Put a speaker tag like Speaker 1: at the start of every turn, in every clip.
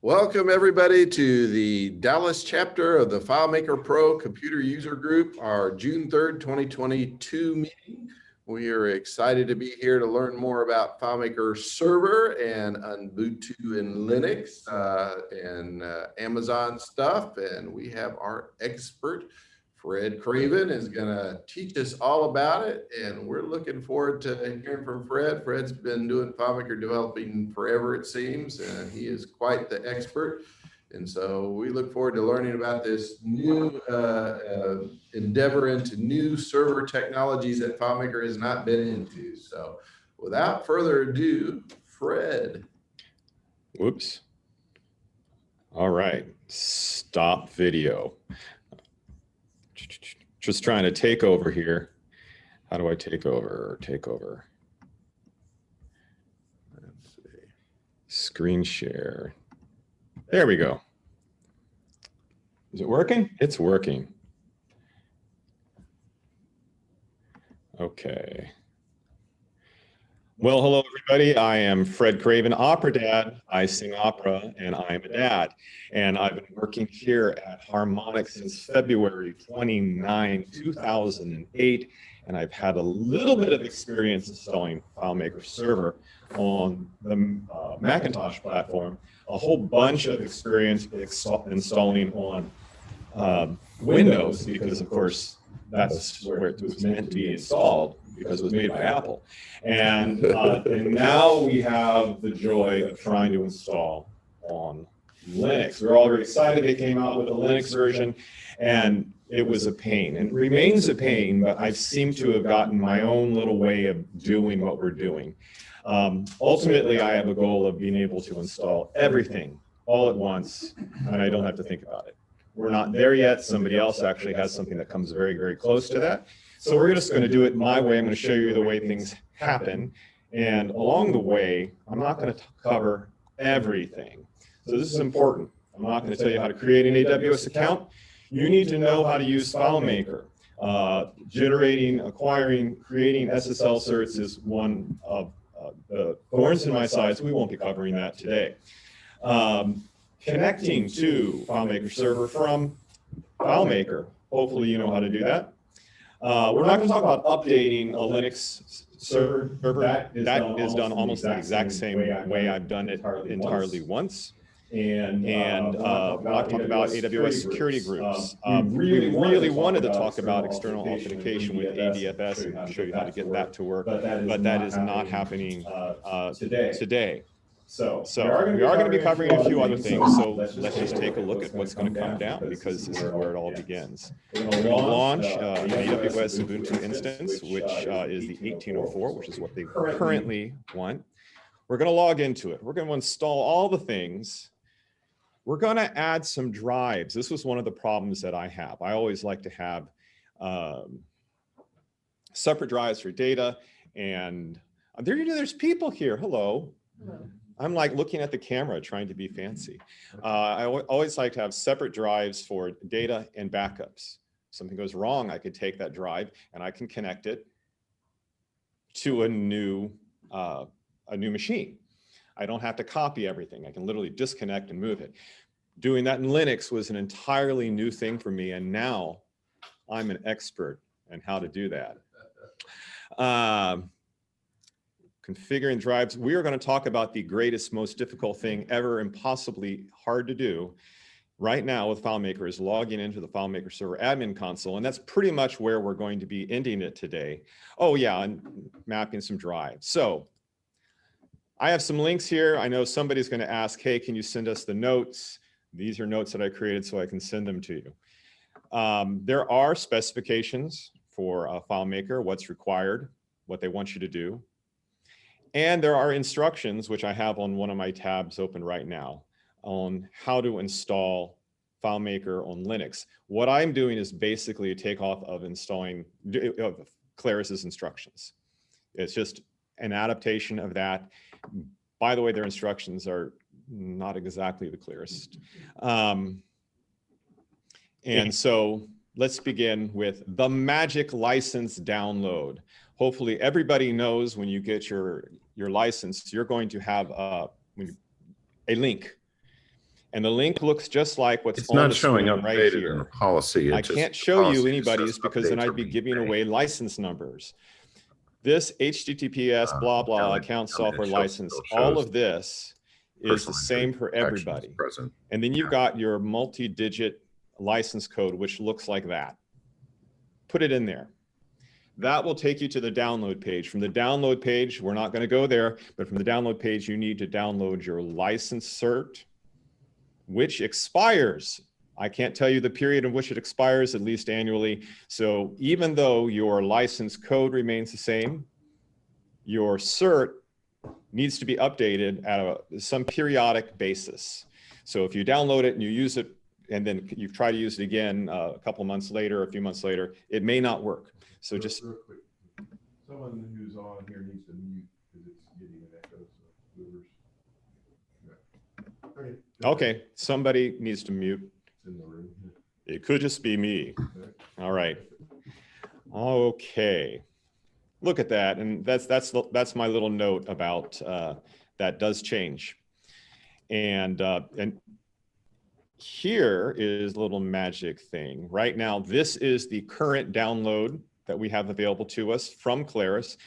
Speaker 1: Welcome everybody to the Dallas chapter of the FileMaker Pro Computer User Group, our June 3rd, 2022 meeting. We are excited to be here to learn more about FileMaker Server and Ubuntu and Linux and Amazon stuff. And we have our expert, Fred Craven, is going to teach us all about it, and we're looking forward to hearing from Fred. Fred's been doing FileMaker developing forever, it seems, and he is quite the expert. And so we look forward to learning about this new endeavor into new server technologies that FileMaker has not been into. So without further ado, Fred.
Speaker 2: Whoops. All right, stop video. Just trying to take over here. How do I take over? Take over. Let's see. Screen share. There we go. Is it working? It's working. Okay. Well, hello everybody. I am Fred Craven, opera dad. I sing opera and I'm a dad. And I've been working here at Harmonic since February 29, 2008. And I've had a little bit of experience installing FileMaker Server on the Macintosh platform, a whole bunch of experience installing on Windows, because of course that's where it was meant to be installed, because it was made by Apple. And now we have the joy of trying to install on Linux. We're all very excited they came out with a Linux version, and it was a pain and remains a pain, but I seem to have gotten my own little way of doing what we're doing. Ultimately, I have a goal of being able to install everything all at once, and I don't have to think about it. We're not there yet. Somebody else actually has something that comes very, very close to that. So we're just going to do it my way. I'm going to show you the way things happen. And along the way, I'm not going to cover everything. So this is important. I'm not going to tell you how to create an AWS account. You need to know how to use FileMaker. Generating, acquiring, creating SSL certs is one of the thorns in my side, so we won't be covering that today. Connecting to FileMaker Server from FileMaker. Hopefully you know how to do that. We're not going to talk about updating a Linux server. That is done almost the exact same way I've done it entirely once. And we're not talking about AWS security groups. We really wanted to talk about external authentication with ADFS and show you how to get that to work, but that is not happening today. So we are going to be covering a few other things, so let's just take a look at what's going to come down, because this is where it all begins. We're going to launch an AWS Ubuntu instance, which is the 1804, which is what they currently want. We're going to log into it. We're going to install all the things. We're going to add some drives. This was one of the problems that I have. I always like to have separate drives for data, and there's people here. Hello. Hello. I'm like looking at the camera trying to be fancy. I always like to have separate drives for data and backups. If something goes wrong, I could take that drive and I can connect it to a new machine. I don't have to copy everything. I can literally disconnect and move it. Doing that in Linux was an entirely new thing for me, and now I'm an expert in how to do that. Configuring drives. We are going to talk about the greatest, most difficult thing ever and possibly hard to do right now with FileMaker is logging into the FileMaker Server admin console, and that's pretty much where we're going to be ending it today. Oh yeah, and mapping some drives. So I have some links here. I know somebody's going to ask, hey, can you send us the notes? These are notes that I created so I can send them to you. There are specifications for FileMaker, what's required, what they want you to do. And there are instructions, which I have on one of my tabs open right now, on how to install FileMaker on Linux. What I'm doing is basically a takeoff of installing Claris's instructions. It's just an adaptation of that. By the way, their instructions are not exactly the clearest. And so let's begin with the magic license download. Hopefully everybody knows when you get your license, you're going to have a link. And the link looks just like what's
Speaker 1: It's
Speaker 2: on
Speaker 1: not
Speaker 2: the
Speaker 1: showing
Speaker 2: screen right
Speaker 1: updated in the
Speaker 2: here.
Speaker 1: policy.
Speaker 2: I
Speaker 1: It's just
Speaker 2: can't
Speaker 1: the
Speaker 2: show you
Speaker 1: policy
Speaker 2: anybody's
Speaker 1: says
Speaker 2: because then
Speaker 1: updates are
Speaker 2: I'd be
Speaker 1: being
Speaker 2: giving
Speaker 1: made.
Speaker 2: away license numbers. This HTTPS blah blah account software license, all of this is the same for everybody.
Speaker 1: Present.
Speaker 2: And then you've got your multi-digit license code, which looks like that. Put it in there. That will take you to the download page. From the download page, we're not going to go there, but from the download page, you need to download your license cert, which expires. I can't tell you the period in which it expires, at least annually. So even though your license code remains the same, your cert needs to be updated at some periodic basis. So if you download it and you use it, and then you try to use it again a couple of months later, a few months later, it may not work. So just
Speaker 3: real quick, someone who's on here needs to mute because it's getting an echo. So whoever's
Speaker 2: okay, somebody needs to mute.
Speaker 3: It's in the room.
Speaker 2: It could just be me. All right. Okay. Look at that, and that's my little note about that does change, and here is a little magic thing. Right now, this is the current download that we have available to us from Claris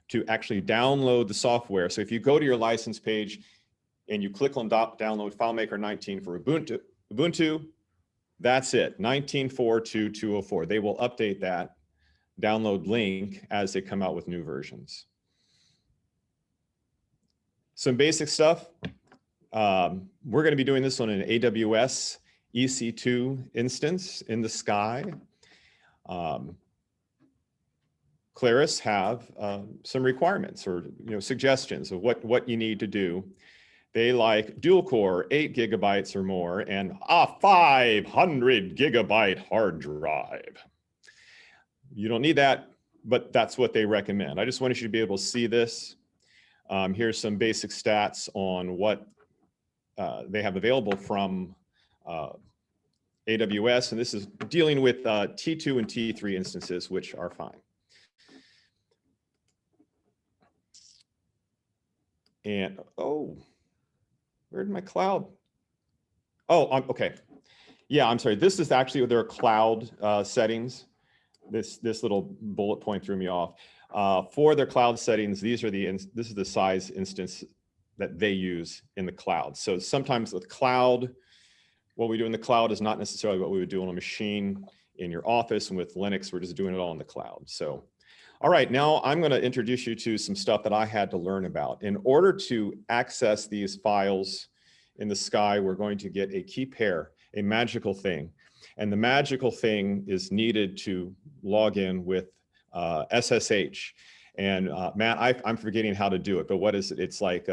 Speaker 2: to actually download the software. So if you go to your license page and you click on download FileMaker 19 for Ubuntu, that's it, 19.4.2.204. They will update that download link as they come out with new versions. Some basic stuff. We're going to be doing this on an AWS EC2 instance in the sky. Claris have some requirements or suggestions of what you need to do. They like dual core, 8 gigabytes or more, and a 500 gigabyte hard drive. You don't need that, but that's what they recommend. I just wanted you to be able to see this. Here's some basic stats on what they have available from AWS, and this is dealing with T2 and T3 instances, which are fine. And oh, where'd my cloud? Oh, okay. Yeah, I'm sorry. This is actually their cloud settings. This little bullet point threw me off. For their cloud settings, this is the size instance that they use in the cloud. So sometimes with cloud, what we do in the cloud is not necessarily what we would do on a machine in your office, and with Linux, we're just doing it all in the cloud. So, all right, now I'm going to introduce you to some stuff that I had to learn about. In order to access these files in the sky, we're going to get a key pair, a magical thing. And the magical thing is needed to log in with SSH. And Matt, I'm forgetting how to do it, but what is it? It's like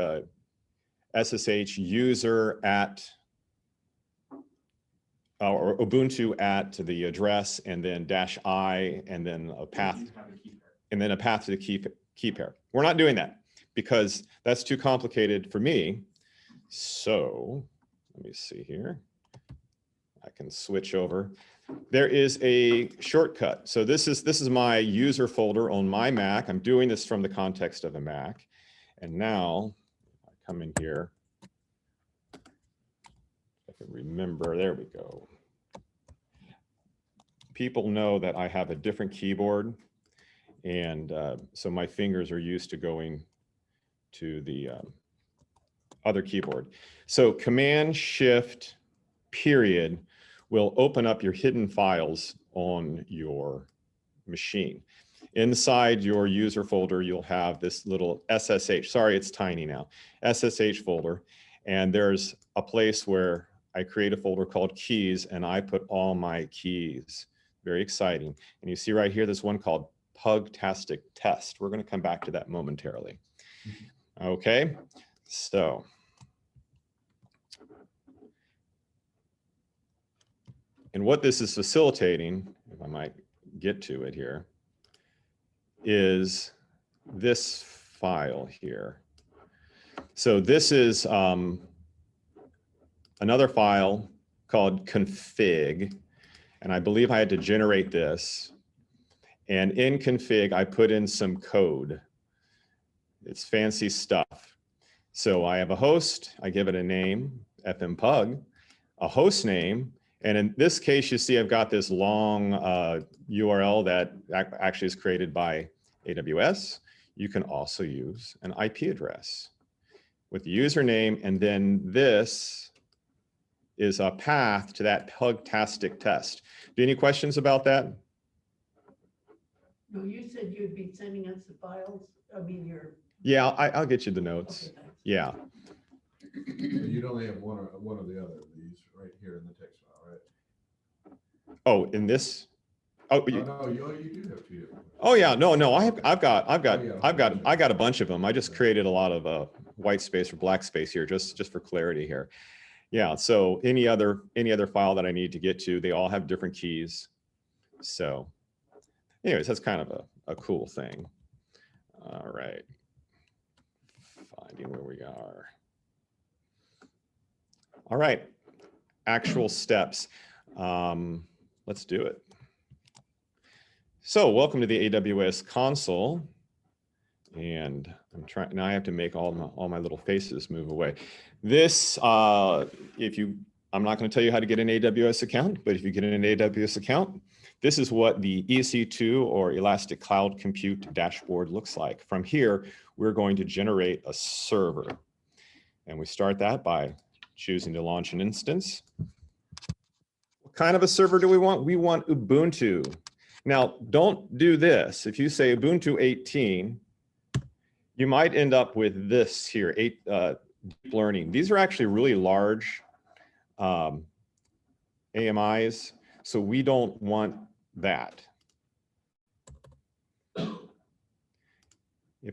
Speaker 2: SSH user at, or Ubuntu at the address, and then -i, and then a path, and then a path to the key pair. We're not doing that because that's too complicated for me. So let me see here. I can switch over. There is a shortcut. So this is my user folder on my Mac. I'm doing this from the context of a Mac. And now I come in here. I can remember, there we go. People know that I have a different keyboard, and so my fingers are used to going to the other keyboard. So Command-Shift period will open up your hidden files on your machine. Inside your user folder, you'll have this little SSH, sorry, it's tiny now, SSH folder. And there's a place where I create a folder called keys, and I put all my keys. Very exciting. And you see right here, there's one called Pugtastic Test. We're going to come back to that momentarily. Okay, so. And what this is facilitating, if I might get to it here, is this file here. So this is another file called config, and I believe I had to generate this. And in config, I put in some code. It's fancy stuff. So I have a host, I give it a name, FMPUG, a host name. And in this case, you see I've got this long URL that actually is created by AWS. You can also use an IP address with the username, and then this is a path to that Pugtastic test. Do any questions about that?
Speaker 4: No, you said you'd be sending us the files, I mean, your.
Speaker 2: Yeah, I'll get you the notes.
Speaker 4: Okay, thanks.
Speaker 2: Yeah.
Speaker 3: You'd only have one or the other of these right here in the text file, right?
Speaker 2: Oh, in this? Oh,
Speaker 3: Oh, no, you do have two different.
Speaker 2: oh yeah, no, I've got
Speaker 3: yeah.
Speaker 2: a bunch of them. I just created a lot of white space or black space here, just for clarity here. Yeah, so any other file that I need to get to, they all have different keys. So anyways, that's kind of a cool thing. All right, finding where we are. All right, actual steps. Let's do it. So welcome to the AWS console. And I'm trying, now I have to make all my little faces move away. This, I'm not going to tell you how to get an AWS account, but if you get an AWS account, this is what the EC2 or Elastic Cloud Compute dashboard looks like. From here, we're going to generate a server. And we start that by choosing to launch an instance. What kind of a server do we want? We want Ubuntu. Now, don't do this. If you say Ubuntu 18, you might end up with this here, deep learning. These are actually really large AMIs, so we don't want that. If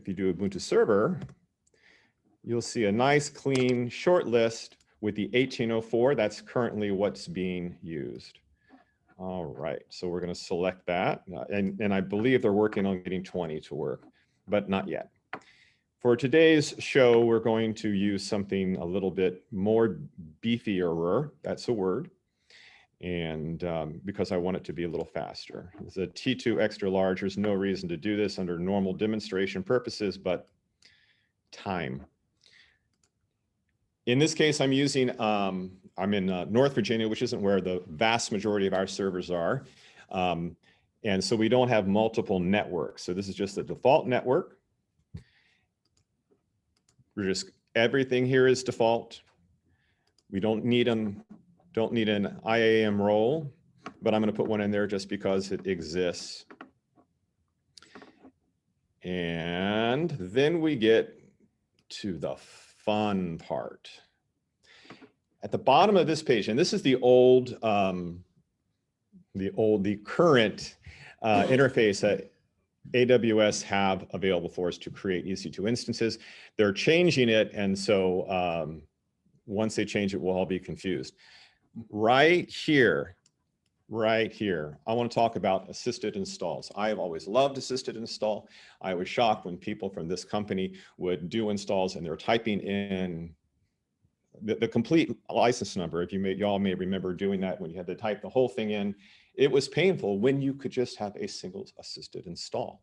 Speaker 2: you do Ubuntu server, you'll see a nice clean short list with the 1804. That's currently what's being used. All right, so we're going to select that. And I believe they're working on getting 20 to work, but not yet. For today's show, we're going to use something a little bit more beefier, that's a word, and because I want it to be a little faster. It's a T2 extra large. There's no reason to do this under normal demonstration purposes, but time. In this case, I'm using, I'm in North Virginia, which isn't where the vast majority of our servers are. And so we don't have multiple networks. So this is just the default network. Everything here is default. We don't need an IAM role, but I'm going to put one in there just because it exists. And then we get to the fun part. At the bottom of this page, and this is the current interface that AWS have available for us to create EC2 instances. They're changing it, and so once they change it, we'll all be confused. Right here, I want to talk about assisted installs. I have always loved assisted install. I was shocked when people from this company would do installs and they're typing in the complete license number. If y'all may remember doing that when you had to type the whole thing in. It was painful when you could just have a single assisted install.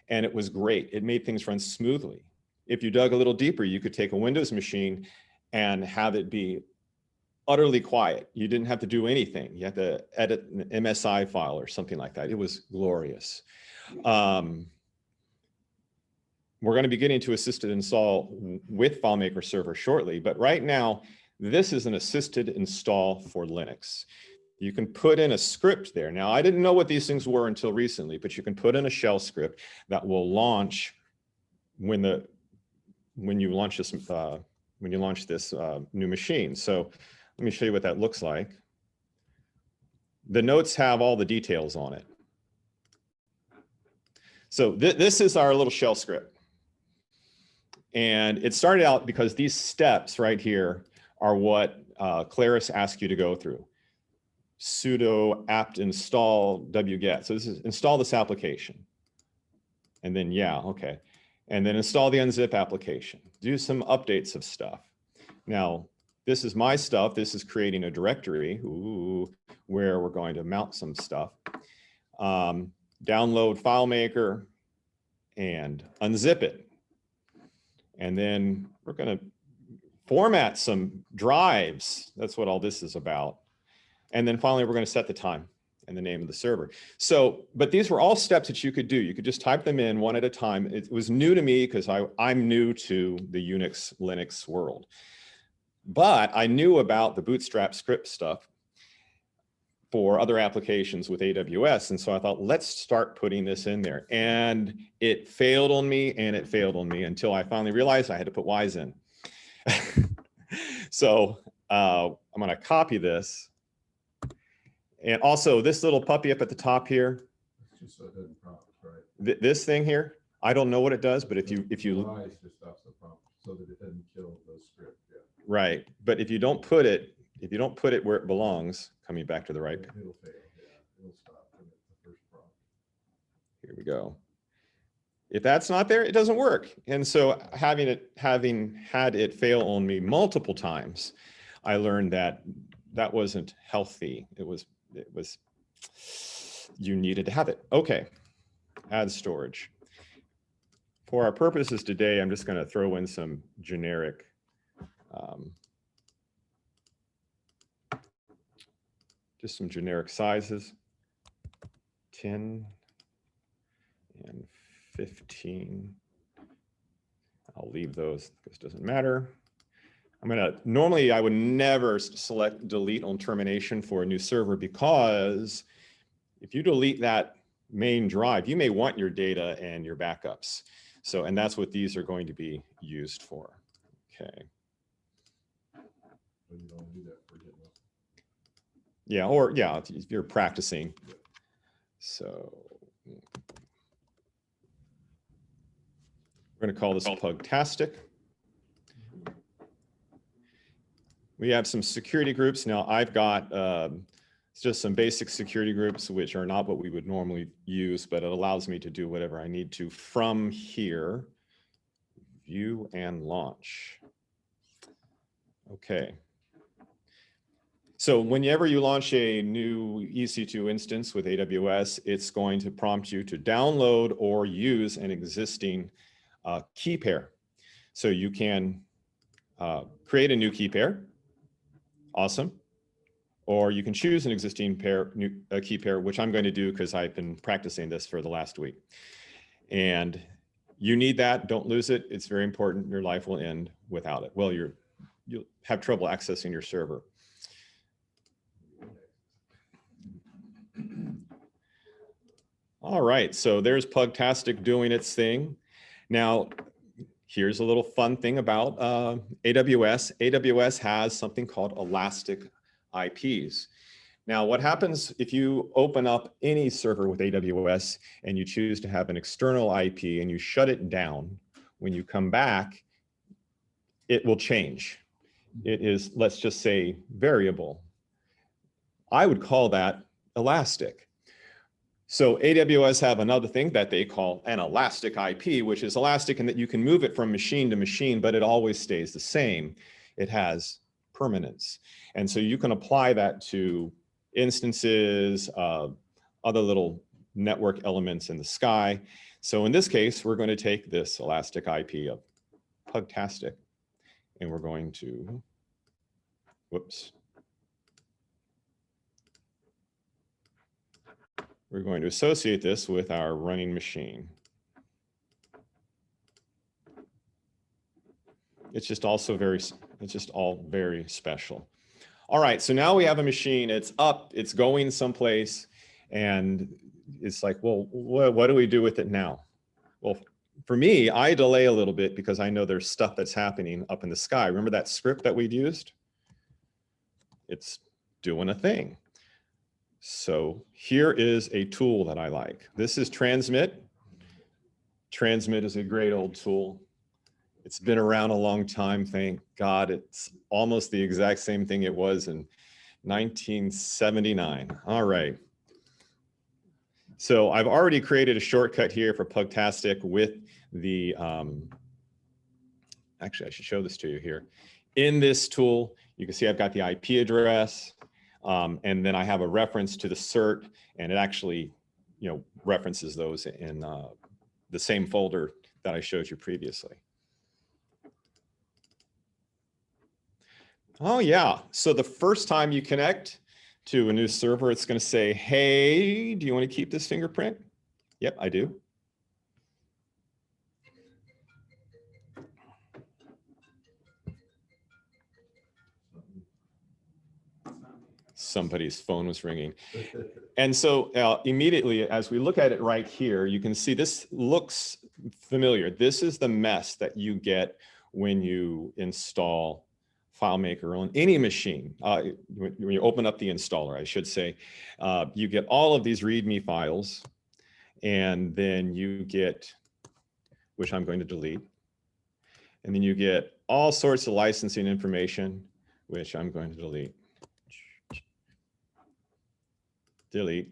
Speaker 2: And it was great. It made things run smoothly. If you dug a little deeper, you could take a Windows machine and have it be utterly quiet. You didn't have to do anything. You had to edit an MSI file or something like that. It was glorious. We're going to be getting to assisted install with FileMaker Server shortly, but right now, this is an assisted install for Linux. You can put in a script there. Now, I didn't know what these things were until recently, but you can put in a shell script that will launch when you launch this new machine. So let me show you what that looks like. The notes have all the details on it. So this is our little shell script. And it started out because these steps right here are what Claris asks you to go through. Sudo apt install wget. So this is install this application. And then, yeah, okay. And then install the unzip application. Do some updates of stuff. Now, this is my stuff. This is creating a directory where we're going to mount some stuff. Download FileMaker and unzip it. And then we're going to format some drives. That's what all this is about. And then finally, we're going to set the time and the name of the server. So, but these were all steps that you could do. You could just type them in one at a time. It was new to me because I'm new to the Unix, Linux world. But I knew about the Bootstrap script stuff for other applications with AWS. And so I thought, let's start putting this in there. And it failed on me and it failed on me until I finally realized I had to put Ys in. So I'm going to copy this. And also this little puppy up at the top here,
Speaker 3: Just so it doesn't prompt, right?
Speaker 2: This thing here, I don't know what it does, but if you
Speaker 3: Rise just stops the prompt so that it doesn't kill the script. Yeah.
Speaker 2: right, but if you don't put it where it belongs, coming back to the right.
Speaker 3: It'll fail. Yeah, it'll stop when it's the first prompt.
Speaker 2: Here we go. If that's not there, it doesn't work. And so having had it fail on me multiple times, I learned that that wasn't healthy. It was you needed to have it. Okay, add storage. For our purposes today, I'm just going to throw in some generic just some generic sizes, 10 and 15. I'll leave those because it doesn't matter. Normally I would never select delete on termination for a new server, because if you delete that main drive, you may want your data and your backups. So, and that's what these are going to be used for. Okay.
Speaker 3: So you don't do that for getting up.
Speaker 2: Yeah, or yeah, if you're practicing. So we're going to call this Pugtastic. We have some security groups. Now I've got just some basic security groups, which are not what we would normally use, but it allows me to do whatever I need to from here. View and launch. Okay. So whenever you launch a new EC2 instance with AWS, it's going to prompt you to download or use an existing key pair. So you can create a new key pair. Awesome. Or you can choose an existing key pair, which I'm going to do because I've been practicing this for the last week. And you need that. Don't lose it. It's very important. Your life will end without it. Well, you'll have trouble accessing your server. All right, so there's Pugtastic doing its thing. Now, here's a little fun thing about AWS. AWS has something called elastic IPs. Now, what happens if you open up any server with AWS and you choose to have an external IP and you shut it down, when you come back, it will change. It is, let's just say, variable. I would call that elastic. So AWS have another thing that they call an elastic IP, which is elastic in that you can move it from machine to machine, but it always stays the same. It has permanence. And so you can apply that to instances, other little network elements in the sky. So in this case, we're going to take this elastic IP of Pugtastic, and we're going to, whoops. We're going to associate this with our running machine. It's just also it's just all very special. All right, so now we have a machine, it's up, it's going someplace, and it's like, well, what do we do with it now? Well, for me, I delay a little bit because I know there's stuff that's happening up in the sky. Remember that script that we'd used? It's doing a thing. So here is a tool that I like. This is Transmit. Transmit is a great old tool. It's been around a long time, thank God. It's almost the exact same thing it was in 1979. All right. So I've already created a shortcut here for Pugtastic with the, actually I should show this to you here. In this tool, you can see I've got the IP address. And then I have a reference to the cert, and it actually, references those in the same folder that I showed you previously. Oh yeah. So the first time you connect to a new server, it's going to say, hey, do you want to keep this fingerprint? Yep, I do. Somebody's phone was ringing. And so immediately, as we look at it right here, you can see this looks familiar. This is the mess that you get when you install FileMaker on any machine. When you open up the installer, I should say, you get all of these README files, and then you get, which I'm going to delete, and then you get all sorts of licensing information, which I'm going to delete. Delete.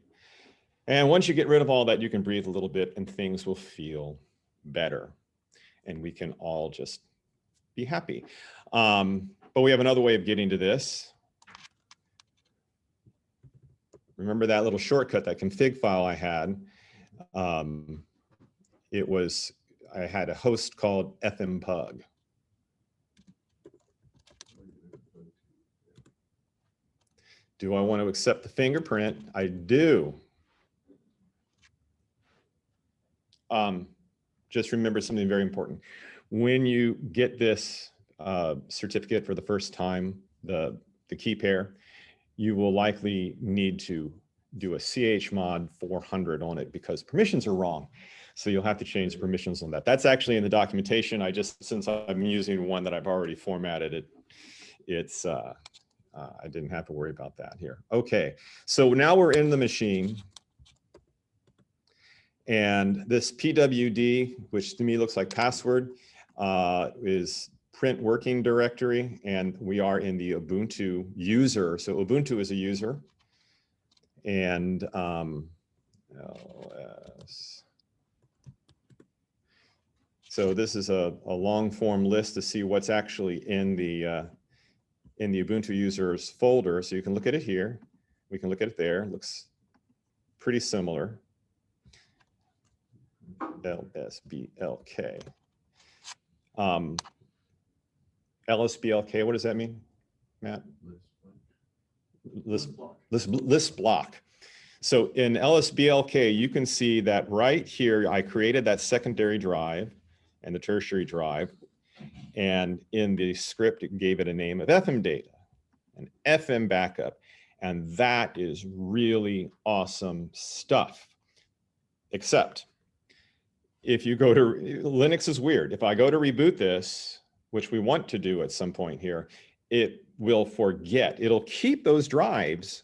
Speaker 2: And once you get rid of all that, you can breathe a little bit and things will feel better. And we can all just be happy. But we have another way of getting to this. Remember that little shortcut, that config file I had? I had a host called FMPUG. Do I want to accept the fingerprint? I do. Just remember something very important. When you get this certificate for the first time, the key pair, you will likely need to do a chmod 400 on it because permissions are wrong. So you'll have to change the permissions on that. That's actually in the documentation. Since I'm using one that I've already formatted, I didn't have to worry about that here. Okay, so now we're in the machine. And this PWD, which to me looks like password, is print working directory. And we are in the Ubuntu user. So Ubuntu is a user. And LS. So this is a long form list to see what's actually in the Ubuntu users folder. So you can look at it here. We can look at it there. It looks pretty similar. LSBLK. LSBLK, what does that mean, Matt? List block. So in LSBLK, you can see that right here, I created that secondary drive and the tertiary drive. And in the script, it gave it a name of FM data, an FM backup. And that is really awesome stuff. Except if you go to, Linux is weird. If I go to reboot this, which we want to do at some point here, it will forget. It'll keep those drives.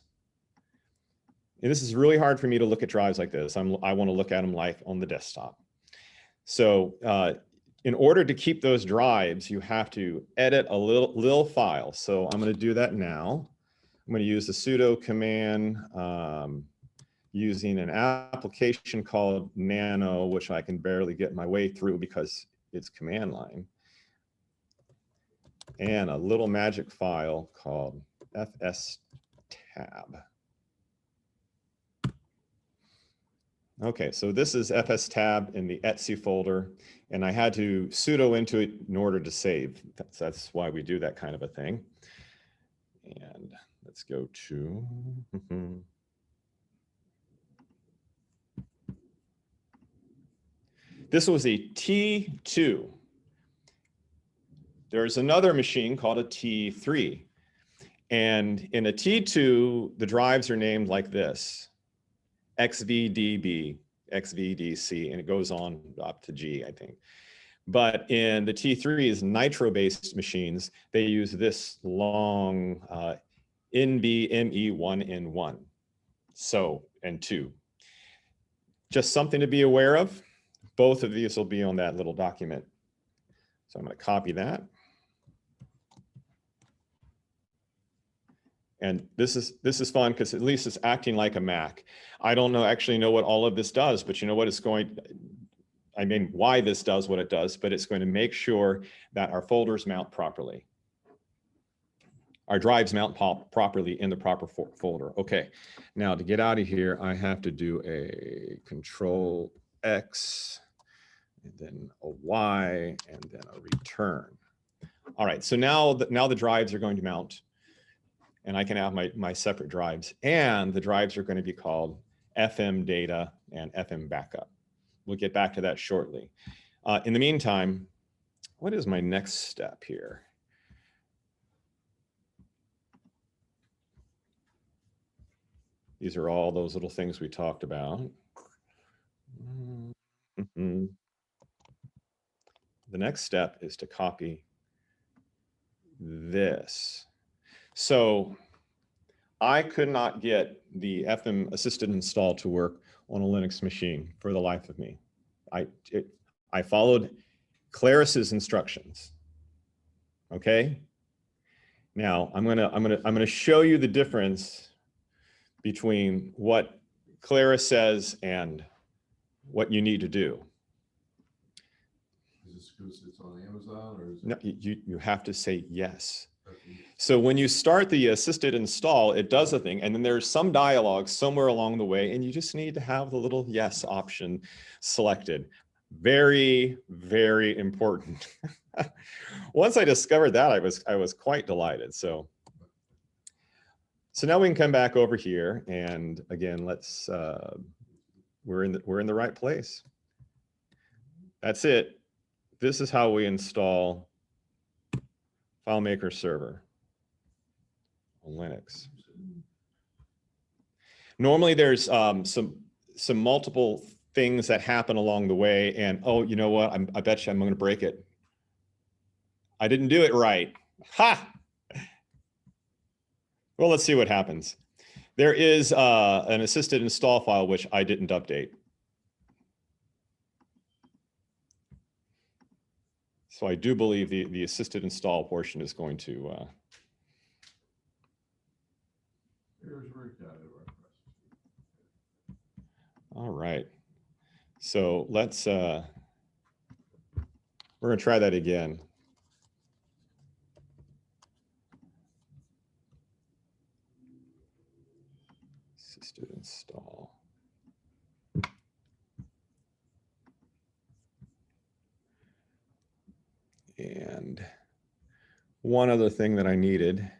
Speaker 2: And this is really hard for me to look at drives like this. I want to look at them like on the desktop. So in order to keep those drives, you have to edit a little file. So I'm going to do that now. I'm going to use the sudo command using an application called Nano, which I can barely get my way through because it's command line. And a little magic file called fstab. Okay, so this is fstab in the etc folder, and I had to sudo into it in order to save. That's why we do that kind of a thing. And let's go to, this was a T2. There's another machine called a T3. And in a T2, the drives are named like this: XVDB, XVDC, and it goes on up to G, I think. But in the T3's Nitro-based machines, they use this long NVMe1N1, so, and 2. Just something to be aware of. Both of these will be on that little document. So I'm going to copy that. And this is fun because at least it's acting like a Mac. I don't actually know what all of this does, but you know what it's going, I mean, why this does what it does, but it's going to make sure that our folders mount properly. Our drives mount properly in the proper folder. Okay, now to get out of here, I have to do a Control X, and then a Y, and then a return. All right, so now the drives are going to mount, and I can have my separate drives, and the drives are going to be called FM data and FM backup. We'll get back to that shortly. In the meantime, what is my next step here? These are all those little things we talked about. The next step is to copy this. So I could not get the FM assisted install to work on a Linux machine for the life of me. I followed Claris's instructions. Okay. Now I'm gonna show you the difference between what Claris says and what you need to do.
Speaker 3: Is this because it's on Amazon, or is it?
Speaker 2: No, you have to say yes.
Speaker 3: Okay.
Speaker 2: So when you start the assisted install, it does a thing, and then there's some dialogue somewhere along the way, and you just need to have the little yes option selected. Very, very important. Once I discovered that, I was quite delighted. So now we can come back over here, and again, let's we're in the right place. That's it. This is how we install FileMaker server on Linux. Normally there's some multiple things that happen along the way, and oh, you know what? I bet you I'm going to break it. I didn't do it right. Ha! Well, let's see what happens. There is an assisted install file which I didn't update. So I do believe the assisted install portion is going to. All right. So let's. We're going to try that again. Assisted install. And one other thing that I needed.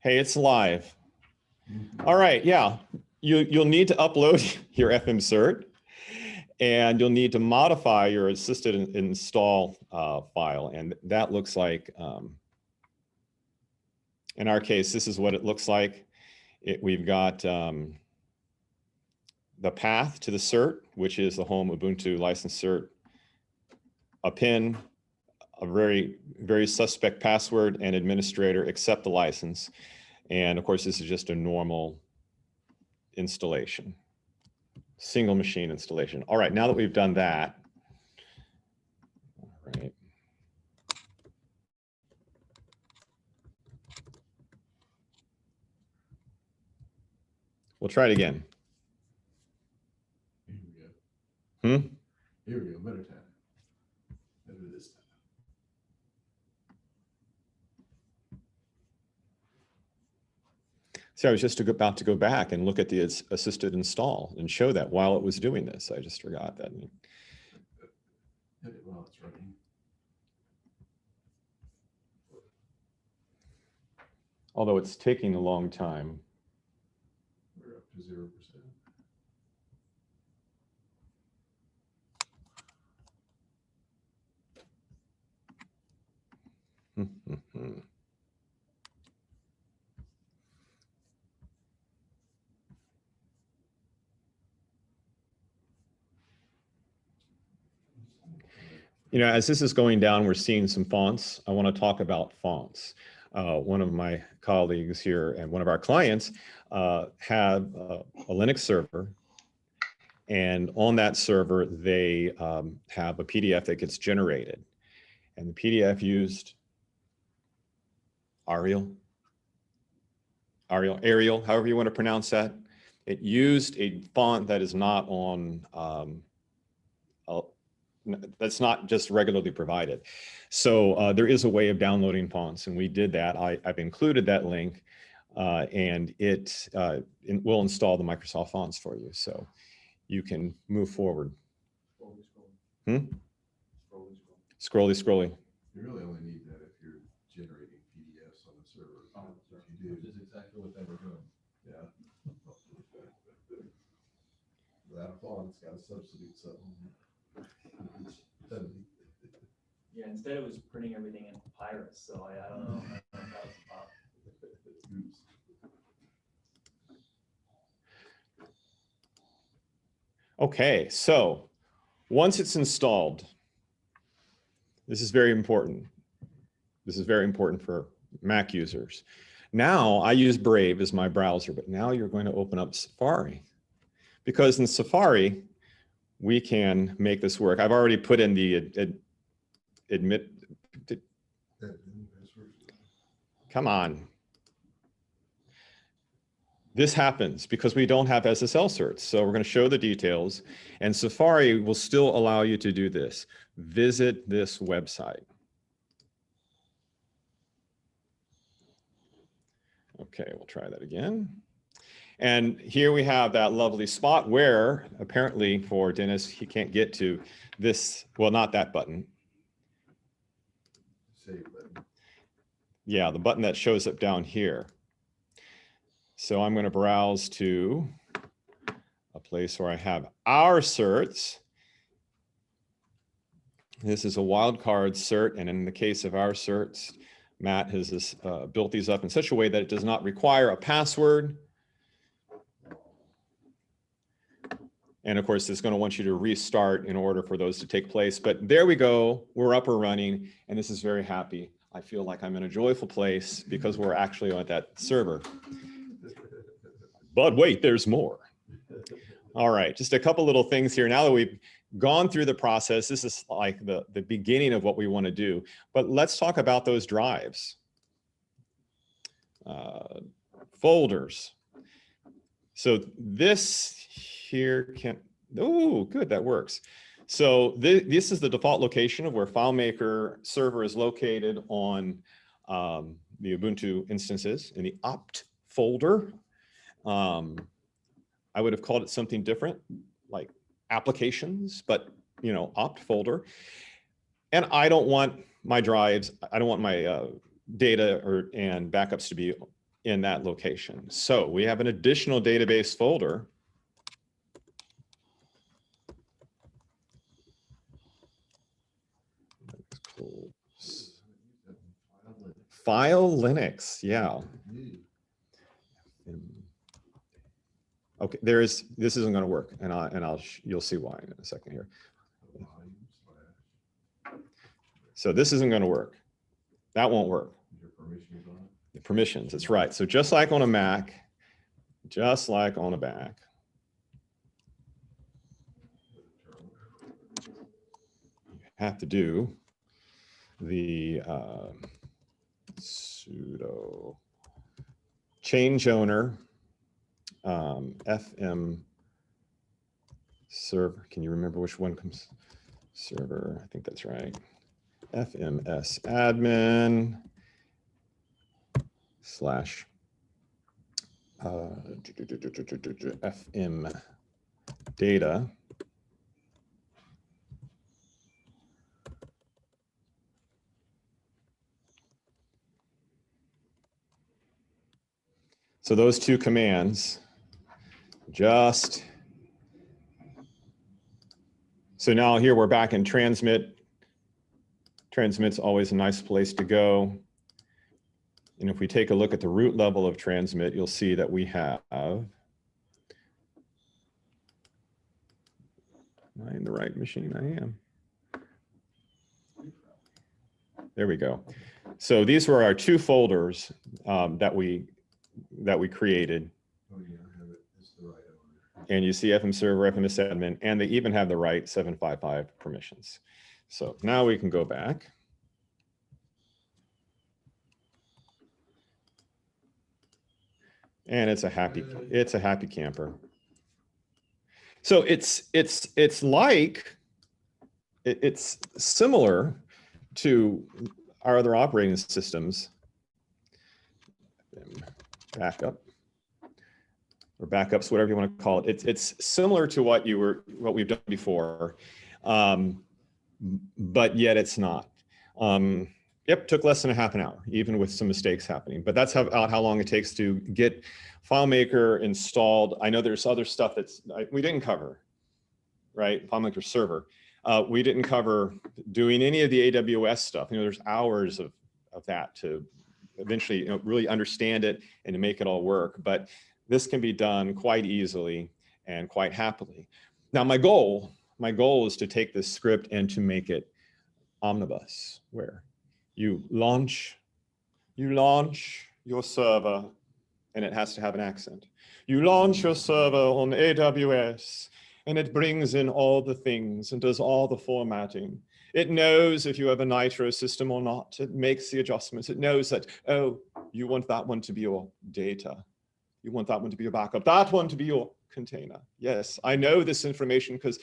Speaker 2: Hey, it's live. All right, yeah. You'll need to upload your FM cert, and you'll need to modify your assisted install file. And that looks like, in our case, this is what it looks like. We've got the path to the cert, which is the home Ubuntu license cert, a PIN, a very, very suspect password, and administrator accept the license. And of course, this is just a normal installation, single machine installation. All right, now that we've done that, all right. We'll try it again.
Speaker 3: Here we go.
Speaker 2: Hmm?
Speaker 3: Here we go, better time. Better this time.
Speaker 2: See, I was just about to go back and look at the assisted install and show that while it was doing this. I just forgot that.
Speaker 3: Hit it while it's running.
Speaker 2: Although it's taking a long time.
Speaker 3: We're up to 0%.
Speaker 2: You know, as this is going down, we're seeing some fonts. I want to talk about fonts. One of my colleagues here and one of our clients have a Linux server. And on that server, they have a PDF that gets generated. And the PDF used Arial, however you want to pronounce that. It used a font that is not on, that's not just regularly provided. So there is a way of downloading fonts, and we did that. I've included that link, and it will install the Microsoft fonts for you. So you can move forward. Scrolly.
Speaker 3: You really only need that if you're generating PDFs on the server. If you do, which is exactly what they were doing. Yeah. Without a font, it's got to substitute something.
Speaker 5: Yeah, instead it was printing everything in papyrus, so I don't know. I don't know if that was a problem.
Speaker 3: Oops.
Speaker 2: Okay, so once it's installed, this is very important. This is very important for Mac users. Now I use Brave as my browser, but now you're going to open up Safari. Because in Safari, we can make this work. I've already put in the admit. Come on. This happens because we don't have SSL certs. So we're going to show the details, and Safari will still allow you to do this. Visit this website. Okay, we'll try that again. And here we have that lovely spot where apparently for Dennis, he can't get to this, well, not that button.
Speaker 3: Save button.
Speaker 2: Yeah, the button that shows up down here. So I'm going to browse to a place where I have our certs. This is a wildcard cert, and in the case of our certs, Matt has built these up in such a way that it does not require a password. And of course, it's going to want you to restart in order for those to take place. But there we go. We're up and running, and this is very happy. I feel like I'm in a joyful place because we're actually on that server. But wait, there's more. All right, just a couple little things here. Now that we've gone through the process, this is like the beginning of what we want to do. But let's talk about those drives. Folders. So this here can, oh, good, that works. So this is the default location of where FileMaker server is located on the Ubuntu instances in the opt folder. I would have called it something different, like applications, but you know, opt folder. And I don't want my drives, I don't want my data and backups to be in that location. So we have an additional database folder. File Linux, yeah. Okay, this isn't going to work, and you'll see why in a second here. So this isn't going to work. That won't work. The permissions, that's right. So just like on a Mac, just like on a Mac, you have to do the sudo change owner FM server. Can you remember which one comes? Server, I think that's right. FMS admin slash FM data. So those two commands so now here we're back in transmit. Transmit's always a nice place to go. And if we take a look at the root level of transmit, you'll see that we have, am I in the right machine? I am. There we go. So these were our two folders that we created.
Speaker 3: Oh yeah, I have it. It's the right one.
Speaker 2: And you see FM server, FMS admin, and they even have the right 755 permissions. So now we can go back. And it's a happy camper. So it's similar to our other operating systems. Backup or backups, whatever you want to call it. It's similar to what we've done before. but yet it's not. Yep, took less than a half an hour, even with some mistakes happening. But that's about how long it takes to get FileMaker installed. I know there's other stuff we didn't cover, right? FileMaker server. We didn't cover doing any of the AWS stuff. You know, there's hours of that to eventually, you know, really understand it and to make it all work. But this can be done quite easily and quite happily. Now, my goal is to take this script and to make it omnibus, where you launch your server, and it has to have an accent. You launch your server on AWS, and it brings in all the things and does all the formatting. It knows if you have a Nitro system or not. It makes the adjustments. It knows that, oh, you want that one to be your data. You want that one to be your backup, that one to be your container. Yes, I know this information because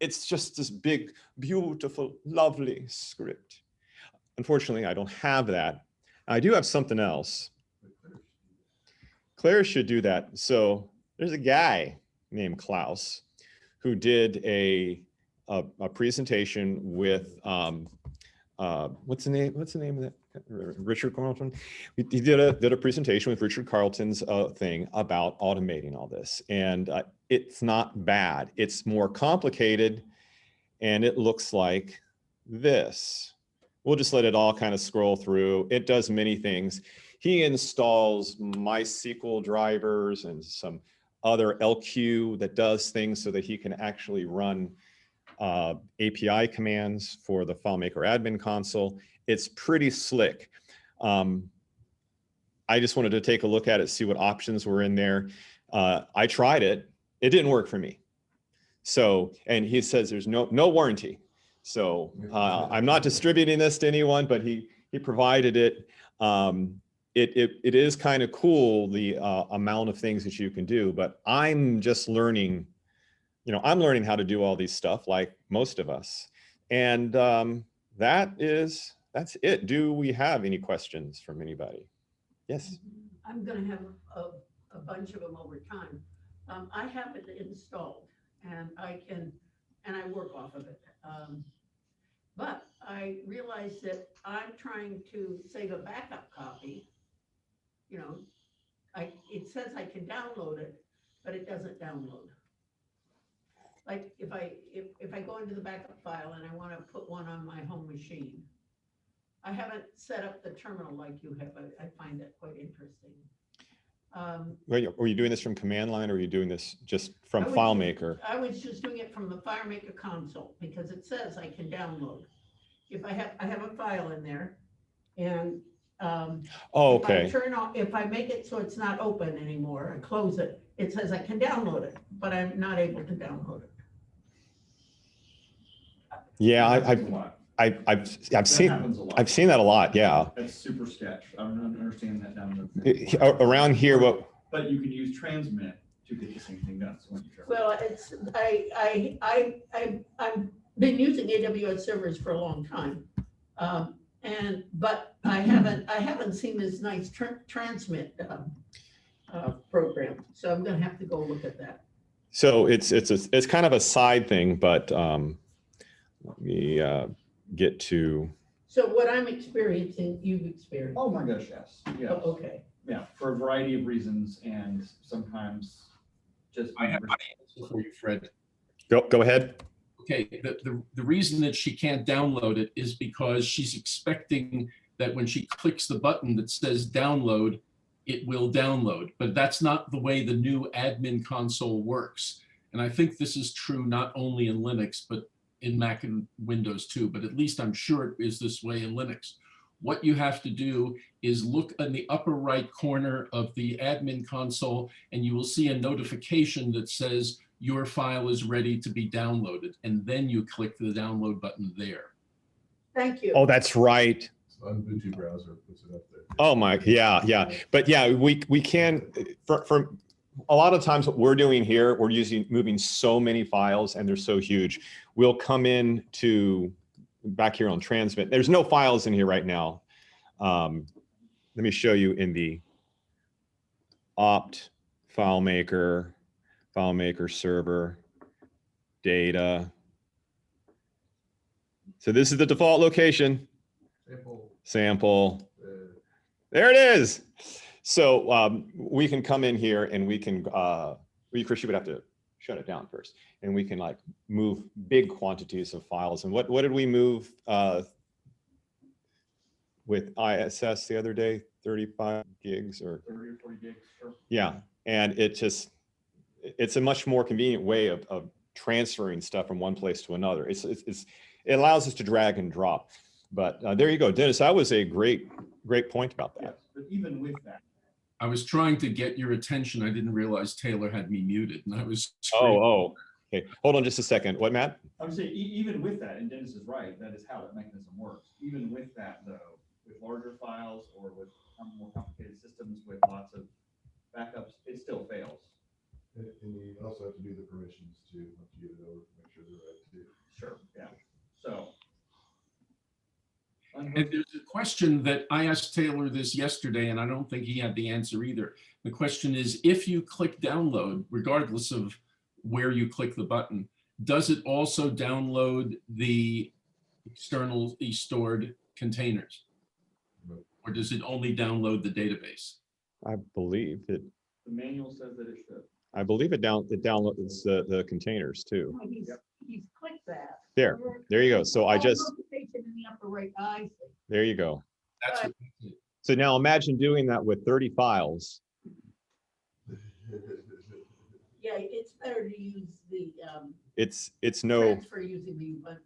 Speaker 2: it's just this big, beautiful, lovely script. Unfortunately, I don't have that. I do have something else. Claire should do that. So there's a guy named Klaus who did a presentation with what's the name of that? Richard Carlton. He did a presentation with Richard Carlton's thing about automating all this, and it's not bad. It's more complicated, and it looks like this. We'll just let it all kind of scroll through. It does many things. He installs MySQL drivers and some other LQ that does things so that he can actually run API commands for the FileMaker admin console. It's pretty slick. I just wanted to take a look at it, see what options were in there. I tried it. It didn't work for me. So, and he says there's no warranty. So I'm not distributing this to anyone, but he provided it. It is kind of cool, the amount of things that you can do, but I'm just learning, you know, I'm learning how to do all these stuff like most of us. And that's it. Do we have any questions from anybody? Yes.
Speaker 4: I'm gonna have a bunch of them over time. I have it installed and I work off of it. But I realize that I'm trying to save a backup copy. You know, it says I can download it, but it doesn't download. Like if I go into the backup file and I want to put one on my home machine, I haven't set up the terminal like you have. I find that quite interesting.
Speaker 2: Were you doing this from command line, or are you doing this just from FileMaker?
Speaker 4: I was just doing it from the FileMaker console because it says I can download. If I have a file in there, and
Speaker 2: Oh, okay.
Speaker 4: if I make it so it's not open anymore and close it, it says I can download it, but I'm not able to download it.
Speaker 2: Yeah, I've seen that a lot. Yeah.
Speaker 6: That's super sketch. I don't understand that down
Speaker 2: Around here, what?
Speaker 6: But you can use transmit to get the same thing done. So
Speaker 4: Well, it's I've been using AWS servers for a long time, but I haven't seen this nice transmit program. So I'm going to have to go look at that.
Speaker 2: So it's kind of a side thing, but let me get to.
Speaker 4: So what I'm experiencing, you've experienced.
Speaker 6: Oh my gosh, yes. Yes.
Speaker 4: Oh, okay.
Speaker 6: Yeah, for a variety of reasons, and sometimes just.
Speaker 7: I have for you, Fred.
Speaker 2: Go ahead.
Speaker 7: Okay, the reason that she can't download it is because she's expecting that when she clicks the button that says download, it will download. But that's not the way the new admin console works. And I think this is true not only in Linux, but in Mac and Windows too, but at least I'm sure it is this way in Linux. What you have to do is look in the upper right corner of the admin console, and you will see a notification that says your file is ready to be downloaded. And then you click the download button there.
Speaker 4: Thank you.
Speaker 2: Oh, that's right.
Speaker 3: Ubuntu browser puts it up there.
Speaker 2: Oh my, yeah. But yeah, we can, for a lot of times what we're doing here, we're moving so many files and they're so huge. We'll come in to back here on transmit. There's no files in here right now. Let me show you in the opt FileMaker server, data, So this is the default location.
Speaker 3: Sample.
Speaker 2: Sample.
Speaker 3: uh,
Speaker 2: There it is. So we can come in here and we can, Chris, you would have to shut it down first. And we can like move big quantities of files. And what did we move with ISS the other day? 35 gigs or
Speaker 6: 30 or 40 gigs, sure.
Speaker 2: yeah. And it's a much more convenient way of transferring stuff from one place to another. It allows us to drag and drop. But there you go, Dennis. That was a great point about that.
Speaker 6: Yes, but even with that,
Speaker 7: I was trying to get your attention. I didn't realize Taylor had me muted, and I was screaming.
Speaker 2: Oh, okay. Hold on just a second. What, Matt?
Speaker 6: I would say even with that, and Dennis is right, that is how that mechanism works. Even with that, though, with larger files or with more complicated systems with lots of backups, it still fails.
Speaker 3: And you also have to do the permissions too, once you get it over, to make sure they're right too.
Speaker 6: Sure, yeah. So.
Speaker 7: And there's a question that I asked Taylor this yesterday, and I don't think he had the answer either. The question is, if you click download, regardless of where you click the button, does it also download the externally stored containers? Or does it only download the database?
Speaker 2: I believe it.
Speaker 6: The manual says that it should.
Speaker 2: I believe it downloads the containers too.
Speaker 4: Oh, he's clicked that.
Speaker 2: There you go. So I just,
Speaker 4: Notification in the upper right, I see.
Speaker 2: there you go.
Speaker 7: That's what,
Speaker 2: So now imagine doing that with 30 files.
Speaker 4: Yeah, it's better to use the
Speaker 2: It's no,
Speaker 4: transfer using the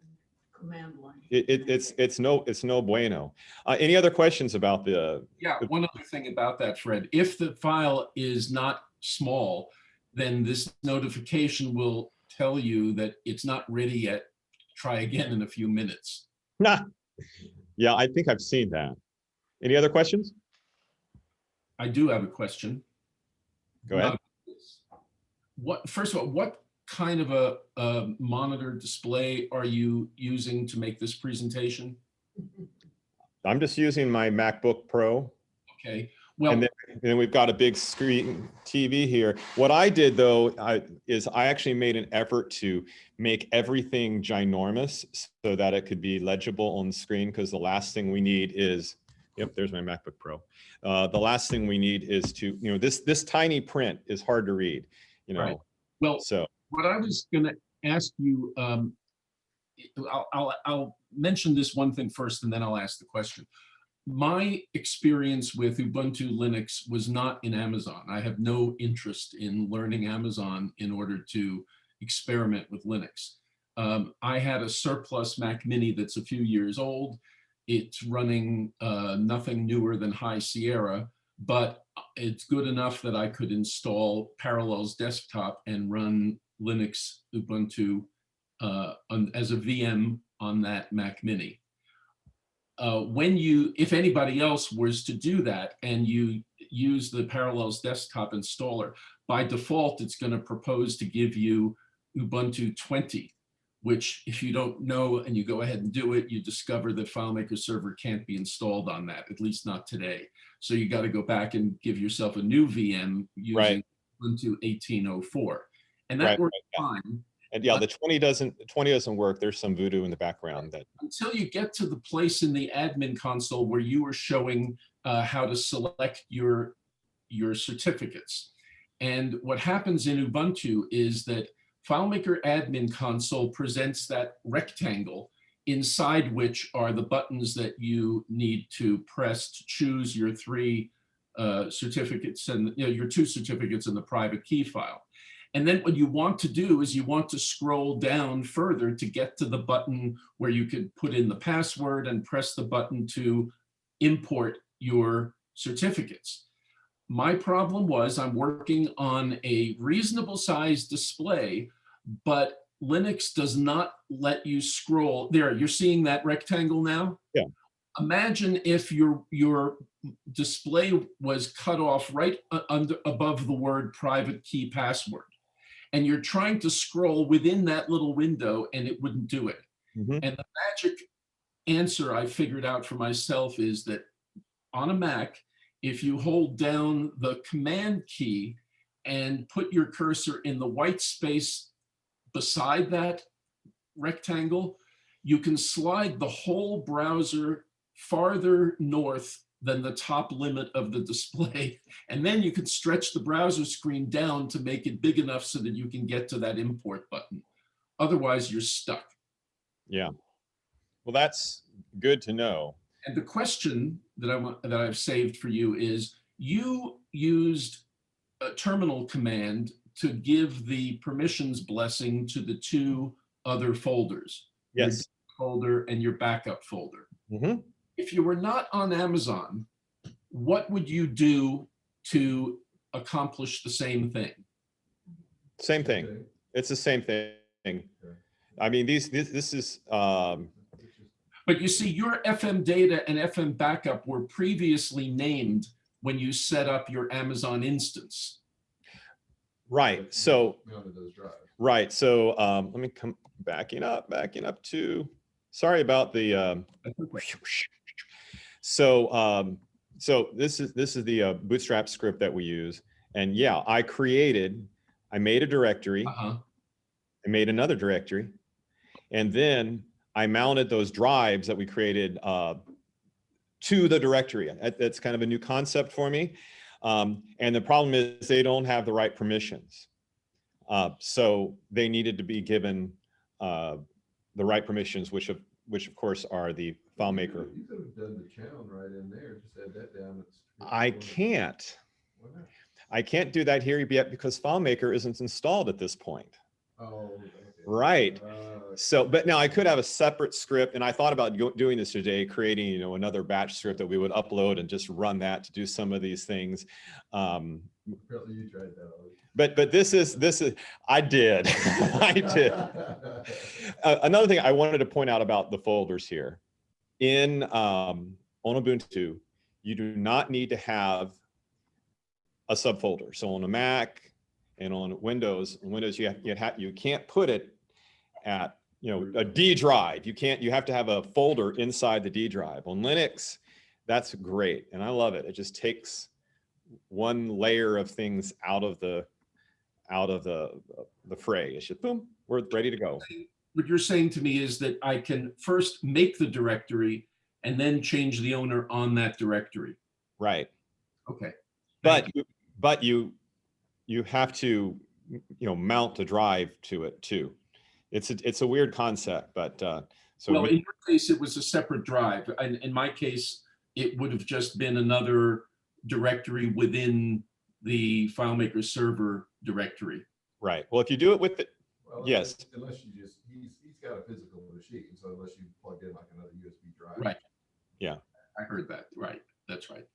Speaker 4: command line.
Speaker 2: it's no bueno. Any other questions about the,
Speaker 7: yeah, one other thing about that, Fred. If the file is not small, then this notification will tell you that it's not ready yet. Try again in a few minutes.
Speaker 2: yeah, I think I've seen that. Any other questions?
Speaker 7: I do have a question.
Speaker 2: Go ahead.
Speaker 7: First of all, what kind of a monitor display are you using to make this presentation?
Speaker 2: I'm just using my MacBook Pro.
Speaker 7: Okay, well,
Speaker 2: And then we've got a big screen TV here. What I did though, is I actually made an effort to make everything ginormous so that it could be legible on the screen, because the last thing we need is, yep, there's my MacBook Pro. The last thing we need is to, this tiny print is hard to read,
Speaker 7: Right. Well,
Speaker 2: so.
Speaker 7: what I was going to ask you, I'll mention this one thing first, and then I'll ask the question. My experience with Ubuntu Linux was not in Amazon. I have no interest in learning Amazon in order to experiment with Linux. I had a surplus Mac Mini that's a few years old. It's running nothing newer than High Sierra, but it's good enough that I could install Parallels Desktop and run Linux Ubuntu as a VM on that Mac Mini. If anybody else was to do that and you use the Parallels Desktop installer, by default, it's going to propose to give you Ubuntu 20, which if you don't know and you go ahead and do it, you discover that FileMaker Server can't be installed on that, at least not today. So you got to go back and give yourself a new VM using Ubuntu 18.04. And that works fine.
Speaker 2: And yeah, the 20 doesn't work. There's some voodoo in the background that.
Speaker 7: Until you get to the place in the admin console where you are showing how to select your certificates. And what happens in Ubuntu is that FileMaker admin console presents that rectangle inside which are the buttons that you need to press to choose your three certificates and your two certificates in the private key file. And then what you want to do is you want to scroll down further to get to the button where you could put in the password and press the button to import your certificates. My problem was I'm working on a reasonable sized display, but Linux does not let you scroll. There, you're seeing that rectangle now?
Speaker 2: Yeah.
Speaker 7: Imagine if your display was cut off right above the word private key password, and you're trying to scroll within that little window and it wouldn't do it.
Speaker 2: Mm-hmm.
Speaker 7: And the magic answer I figured out for myself is that on a Mac, if you hold down the command key and put your cursor in the white space beside that rectangle, you can slide the whole browser farther north than the top limit of the display. And then you can stretch the browser screen down to make it big enough so that you can get to that import button. Otherwise, you're stuck.
Speaker 2: Yeah. Well, that's good to know.
Speaker 7: And the question that I've saved for you is, you used a terminal command to give the permissions blessing to the two other folders. Your
Speaker 2: Yes.
Speaker 7: folder and your backup folder.
Speaker 2: Mm-hmm.
Speaker 7: If you were not on Amazon, what would you do to accomplish the same thing?
Speaker 2: Same thing.
Speaker 3: Okay.
Speaker 2: It's the same thing. I mean, this is,
Speaker 7: But you see, your FM data and FM backup were previously named when you set up your Amazon instance.
Speaker 2: right. So,
Speaker 3: Mounted those drives.
Speaker 2: right. So let me come backing up to, sorry about the, so this is the Bootstrap script that we use. And yeah, I made a directory.
Speaker 7: Uh-huh.
Speaker 2: I made another directory. And then I mounted those drives that we created to the directory. That's kind of a new concept for me. And the problem is they don't have the right permissions. So they needed to be given the right permissions, which of course are the FileMaker.
Speaker 3: You could have done the chown right in there, just add that down.
Speaker 2: I can't.
Speaker 3: Why not?
Speaker 2: I can't do that here yet because FileMaker isn't installed at this point.
Speaker 3: Oh, okay.
Speaker 2: Right. So, but now I could have a separate script, and I thought about doing this today, creating, you know, another batch script that we would upload and just run that to do some of these things.
Speaker 3: Apparently you tried that already.
Speaker 2: But this is, I did, I did. Another thing I wanted to point out about the folders here, on Ubuntu, you do not need to have a subfolder. So on a Mac and on Windows, you can't put it at, you know, a D drive. You have to have a folder inside the D drive. On Linux, that's great, and I love it. It just takes one layer of things out of the fray. It's just boom, we're ready to go.
Speaker 7: What you're saying to me is that I can first make the directory and then change the owner on that directory.
Speaker 2: Right.
Speaker 7: Okay.
Speaker 2: But you have to, you know, mount a drive to it too. It's a weird concept, but so
Speaker 7: well, in your case, it was a separate drive. And in my case, it would have just been another directory within the FileMaker server directory.
Speaker 2: right. Well, if you do it with the,
Speaker 3: Well,
Speaker 2: yes.
Speaker 3: Unless you just, he's got a physical machine, so unless you plug in like another USB drive.
Speaker 7: Right.
Speaker 2: Yeah.
Speaker 7: I heard that. Right. That's right.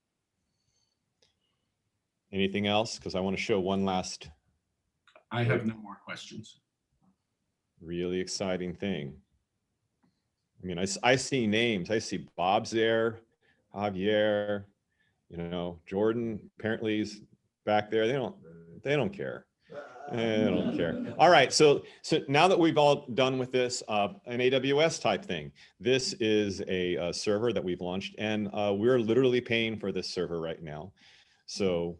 Speaker 2: Anything else? Because I want to show one last
Speaker 7: I have no more questions.
Speaker 2: really exciting thing. I mean, I see names. I see Bob's there, Javier, you know, Jordan apparently is back there. They don't care. They don't care. All right, so now that we've all done with this, an AWS type thing, this is a server that we've launched, and we're literally paying for this server right now. So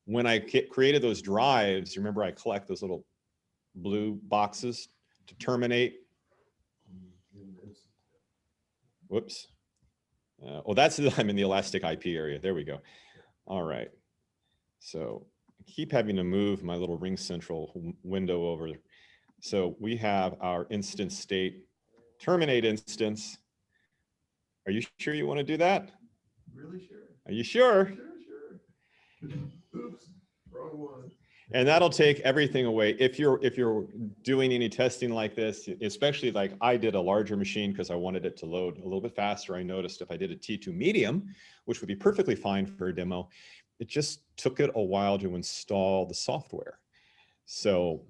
Speaker 2: when I created those drives, remember I collect those little blue boxes to terminate. Whoops. Oh, I'm in the elastic IP area. There we go. All right. So I keep having to move my little Ring Central window over. So we have our instance state, terminate instance. Are you sure you want to do that?
Speaker 3: Really sure?
Speaker 2: Are you sure?
Speaker 3: Sure. Oops, wrong one.
Speaker 2: And that'll take everything away. If you're doing any testing like this, especially like I did a larger machine because I wanted it to load a little bit faster. I noticed if I did a T2 medium, which would be perfectly fine for a demo, it just took it a while to install the software. So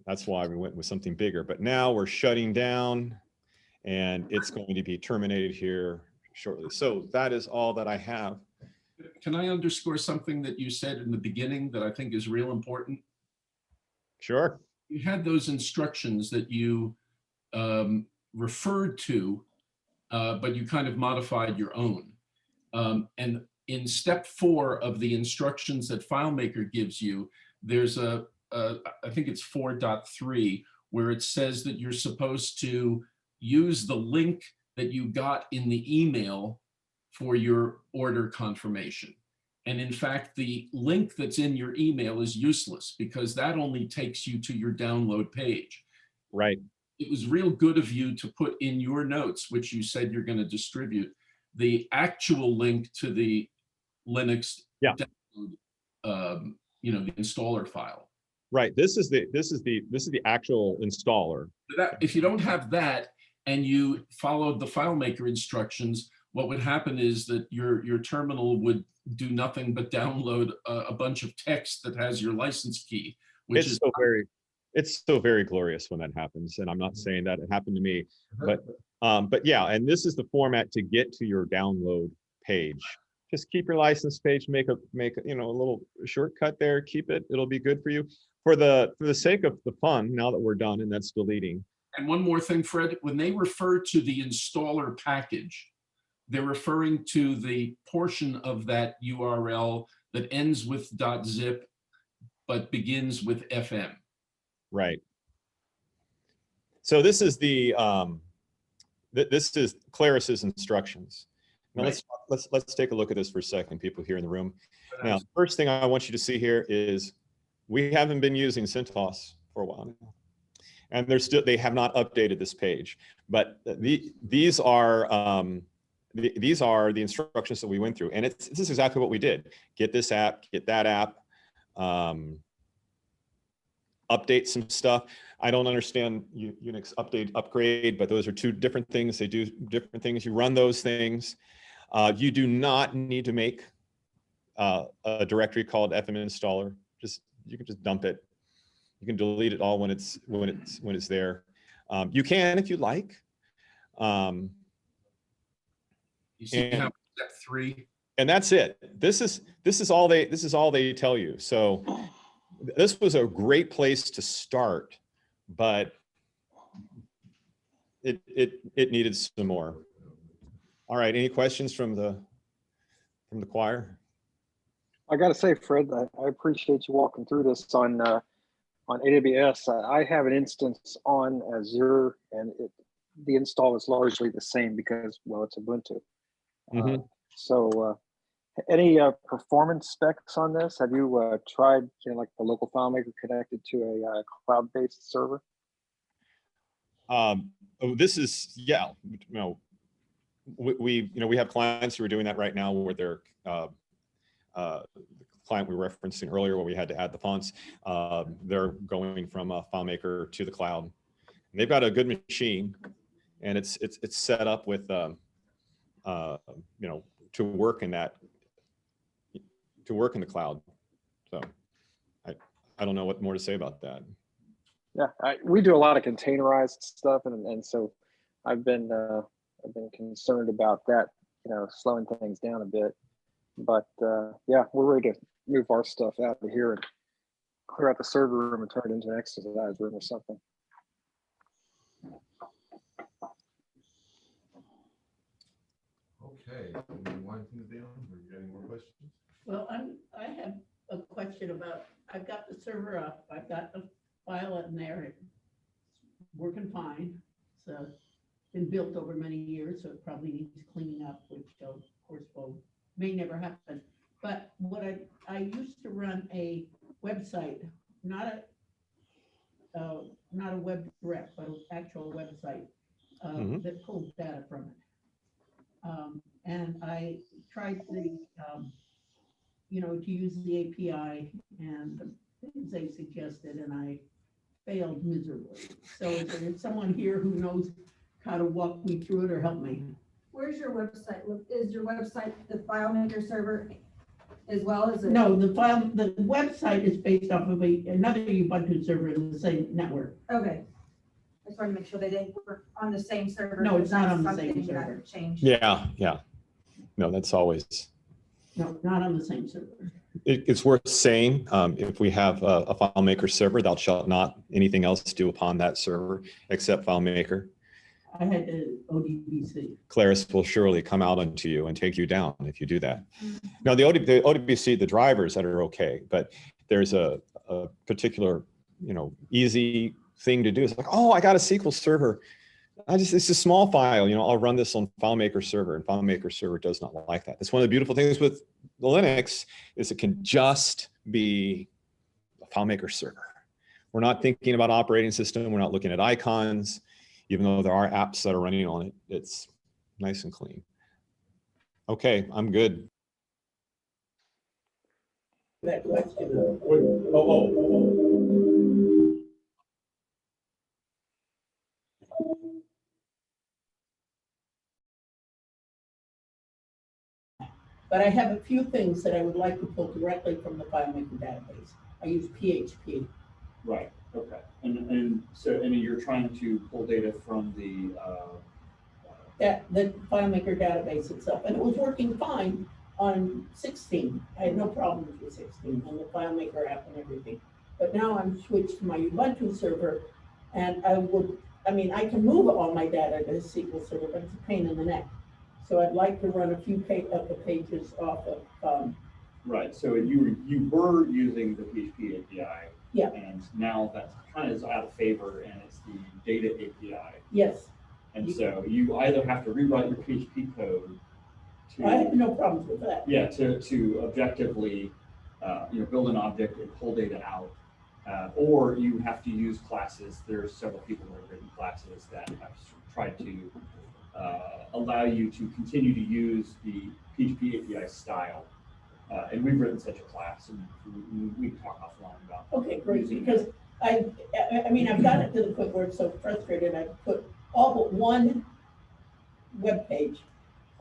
Speaker 2: that's why we went with something bigger. But now we're shutting down and it's going to be terminated here shortly. So that is all that I have.
Speaker 7: Can I underscore something that you said in the beginning that I think is real important?
Speaker 2: Sure.
Speaker 7: You had those instructions that you referred to, but you kind of modified your own. And in step 4 of the instructions that FileMaker gives you, there's I think it's 4.3, where it says that you're supposed to use the link that you got in the email for your order confirmation. And in fact, the link that's in your email is useless because that only takes you to your download page.
Speaker 2: Right.
Speaker 7: It was real good of you to put in your notes, which you said you're going to distribute, the actual link to the Linux
Speaker 2: Yeah.
Speaker 7: download, the installer file.
Speaker 2: Right. This is the actual installer.
Speaker 7: If you don't have that and you followed the FileMaker instructions, what would happen is that your terminal would do nothing but download a bunch of text that has your license key, which is
Speaker 2: it's so very glorious when that happens. And I'm not saying that it happened to me, but yeah, and this is the format to get to your download page. Just keep your license page, make a little shortcut there, keep it, it'll be good for you. For the sake of the fun, now that we're done, and that's deleting.
Speaker 7: And one more thing, Fred, when they refer to the installer package, they're referring to the portion of that URL that ends with .zip, but begins with FM.
Speaker 2: Right. So this is this is Claris's instructions. Now
Speaker 7: Right.
Speaker 2: let's take a look at this for a second, people here in the room. Now, the first thing I want you to see here is we haven't been using CentOS for a while now, and they have not updated this page. But these are the instructions that we went through, and this is exactly what we did: get this app, get that app, update some stuff. I don't understand Unix upgrade, but those are two different things. They do different things. You run those things. You do not need to make a directory called FM installer. You can just dump it. You can delete it all when it's there. You can if you like.
Speaker 7: You see how step 3.
Speaker 2: And that's it. This is all they tell you. So this was a great place to start, but it needed some more. All right, any questions from the choir?
Speaker 8: I got to say, Fred, I appreciate you walking through this on AWS. I have an instance on Azure, and the install is largely the same because, well, it's Ubuntu. So any performance specs on this? Have you tried, like the local FileMaker connected to a cloud-based server?
Speaker 2: This is, yeah, we have clients who are doing that right now where they're the client we were referencing earlier where we had to add the fonts. They're going from a FileMaker to the cloud. And they've got a good machine, and it's set up with to work in the cloud. So I don't know what more to say about that.
Speaker 8: Yeah, we do a lot of containerized stuff, and so I've been concerned about that, slowing things down a bit. But yeah, we're ready to move our stuff out of here and clear out the server room and turn it into an exercise room or something.
Speaker 3: Okay, any one thing down? Are you getting more questions?
Speaker 4: Well, I have a question about, I've got the server up, I've got the file in there, it's working fine. It's been built over many years, so it probably needs cleaning up, which of course may never happen. But what I used to run a website, not a web direct, but an actual website that pulled data from it. And I tried to use the API and the things they suggested, and I failed miserably. So is there someone here who knows how to walk me through it or help me?
Speaker 9: Where's your website? Is your website the FileMaker server as well as?
Speaker 4: No, the website is based off of another Ubuntu server in the same network.
Speaker 9: Okay. I just wanted to make sure they didn't work on the same server.
Speaker 4: No, it's not on the
Speaker 9: Something
Speaker 4: same
Speaker 9: you had
Speaker 4: server.
Speaker 9: to change.
Speaker 2: Yeah. No, that's always.
Speaker 4: No, not on the same server.
Speaker 2: It's worth saying, if we have a FileMaker server, thou shalt not anything else do upon that server except FileMaker.
Speaker 4: I had to ODBC.
Speaker 2: Claris will surely come out unto you and take you down if you do that. Now, the ODBC, the drivers that are okay, but there's a particular, easy thing to do. It's like, oh, I got a SQL server it's a small file, you know, I'll run this on FileMaker server, and FileMaker server does not like that. That's one of the beautiful things with the Linux is it can just be a FileMaker server. We're not thinking about operating system. We're not looking at icons, even though there are apps that are running on it. It's nice and clean. Okay, I'm good.
Speaker 4: That question. But I have a few things that I would like to pull directly from the FileMaker database. I use PHP.
Speaker 6: Right, okay. And so, I mean, you're trying to pull data from the
Speaker 4: The FileMaker database itself, and it was working fine on 16. I had no problems with 16 and the FileMaker app and everything. But now I'm switched to my Ubuntu server, and I can move all my data to SQL Server, but it's a pain in the neck. So I'd like to run a few of the pages off of.
Speaker 6: right, so you were using the PHP API.
Speaker 4: Yeah.
Speaker 6: And now that's kind of out of favor, and it's the data API.
Speaker 4: Yes,
Speaker 6: And so you either have to rewrite your PHP code to,
Speaker 4: I have no problems with that.
Speaker 6: yeah, to objectively, build an object and pull data out, or you have to use classes. There's several people who have written classes that have tried to allow you to continue to use the PHP API style. And we've written such a class, and we can talk offline about.
Speaker 4: Okay, great, because I've gotten it to the point where it's so frustrated, I put all but one web page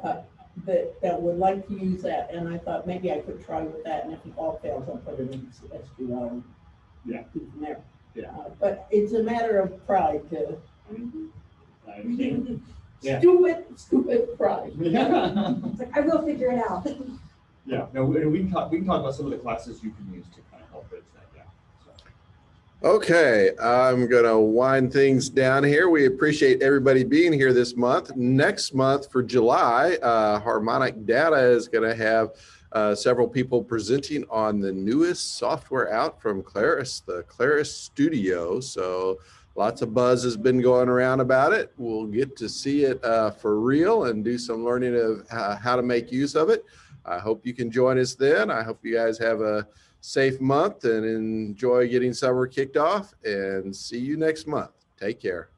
Speaker 4: that would like to use that, and I thought maybe I could try with that, and if it all fails, I'll put it in SQL and
Speaker 6: Yeah.
Speaker 4: do from there.
Speaker 6: Yeah.
Speaker 4: But it's a matter of pride to.
Speaker 6: I understand. Yeah.
Speaker 4: Stupid pride.
Speaker 9: It's like, I will figure it out.
Speaker 6: Yeah, no, we can talk about some of the classes you can use to kind of help bridge that gap. So.
Speaker 1: Okay, I'm gonna wind things down here. We appreciate everybody being here this month. Next month for July, Harmonic Data is gonna have several people presenting on the newest software out from Claris, the Claris Studio. So lots of buzz has been going around about it. We'll get to see it for real and do some learning of how to make use of it. I hope you can join us then. I hope you guys have a safe month and enjoy getting summer kicked off, and see you next month. Take care.